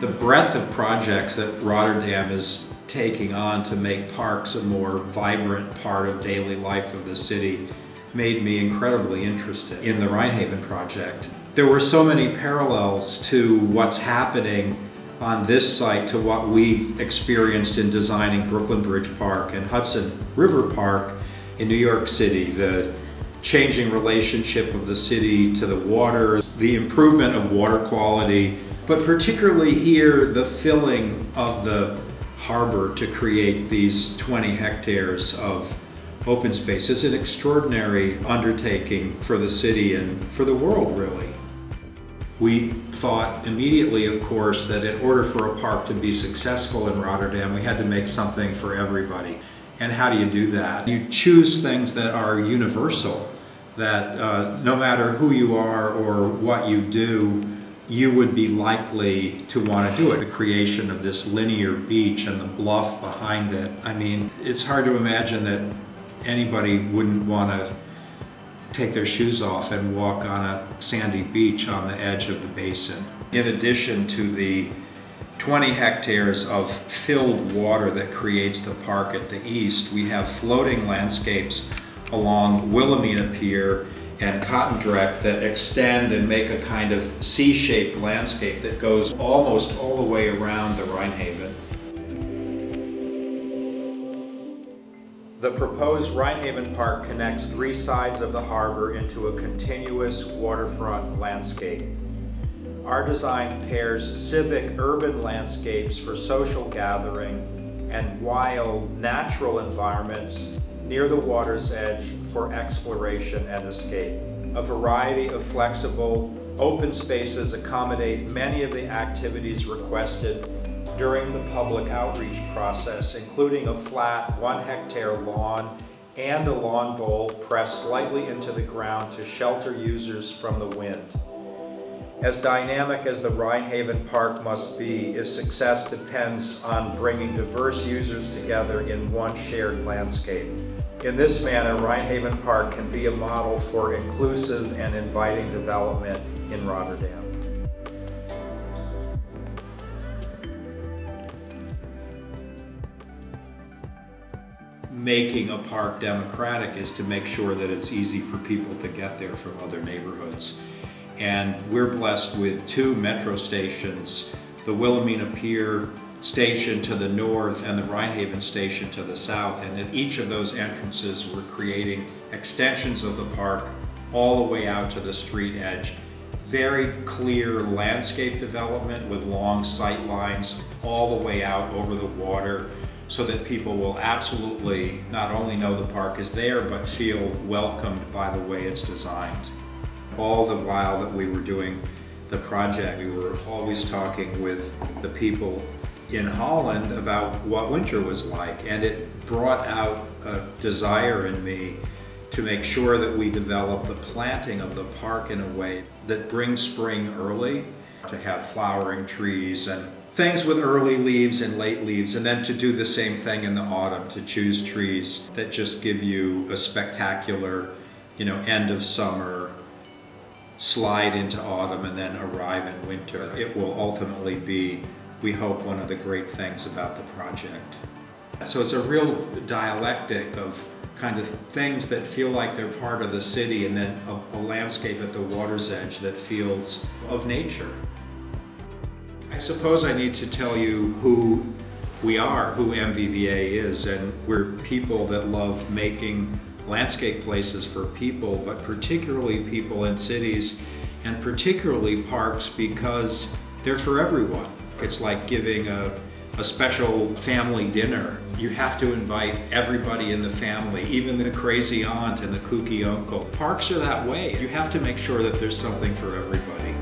The breadth of projects that Rotterdam is taking on to make parks a more vibrant part of daily life of the city made me incredibly interested in the Rhinehaven project. There were so many parallels to what's happening on this site to what we experienced in designing Brooklyn Bridge Park and Hudson River Park in New York City. The changing relationship of the city to the water, the improvement of water quality, but particularly here, the filling of the harbor to create these 20 hectares of open space is an extraordinary undertaking for the city and for the world, really. We thought immediately, of course, that in order for a park to be successful in Rotterdam, we had to make something for everybody. And how do you do that? You choose things that are universal, that no matter who you are or what you do, you would be likely to want to do it. The creation of this linear beach and the bluff behind it. I mean, it's hard to imagine that anybody wouldn't want to take their shoes off and walk on a sandy beach on the edge of the basin. In addition to the 20 hectares of filled water that creates the park at the east, we have floating landscapes along Wilhelmina Pier and Cottondrecht that extend and make a kind of C-shaped landscape that goes almost all the way around the Rhinehaven. The proposed Rhinehaven Park connects 3 sides of the harbor into a continuous waterfront landscape. Our design pairs civic urban landscapes for social gathering and wild natural environments near the water's edge for exploration and escape. A variety of flexible, open spaces accommodate many of the activities requested during the public outreach process, including a flat 1-hectare lawn and a lawn bowl pressed slightly into the ground to shelter users from the wind. As dynamic as the Rhinehaven Park must be, its success depends on bringing diverse users together in one shared landscape. In this manner, Rhinehaven Park can be a model for inclusive and inviting development in Rotterdam. Making a park democratic is to make sure that it's easy for people to get there from other neighborhoods. And we're blessed with 2 metro stations, the Wilhelmina Pier station to the north and the Rhinehaven station to the south, and at each of those entrances we're creating extensions of the park all the way out to the street edge. Very clear landscape development with long sight lines all the way out over the water, so that people will absolutely not only know the park is there, but feel welcomed by the way it's designed. All the while that we were doing the project, we were always talking with the people in Holland about what winter was like, and it brought out a desire in me to make sure that we develop the planting of the park in a way that brings spring early, to have flowering trees and things with early leaves and late leaves, and then to do the same thing in the autumn, to choose trees that just give you a spectacular, end of summer, slide into autumn, and then arrive in winter. It will ultimately be, we hope, one of the great things about the project. So it's a real dialectic of kind of things that feel like they're part of the city, and then a landscape at the water's edge that feels of nature. I suppose I need to tell you who we are, who MVVA is, and we're people that love making landscape places for people, but particularly people in cities, and particularly parks, because they're for everyone. It's like giving a special family dinner. You have to invite everybody in the family, even the crazy aunt and the kooky uncle. Parks are that way. You have to make sure that there's something for everybody.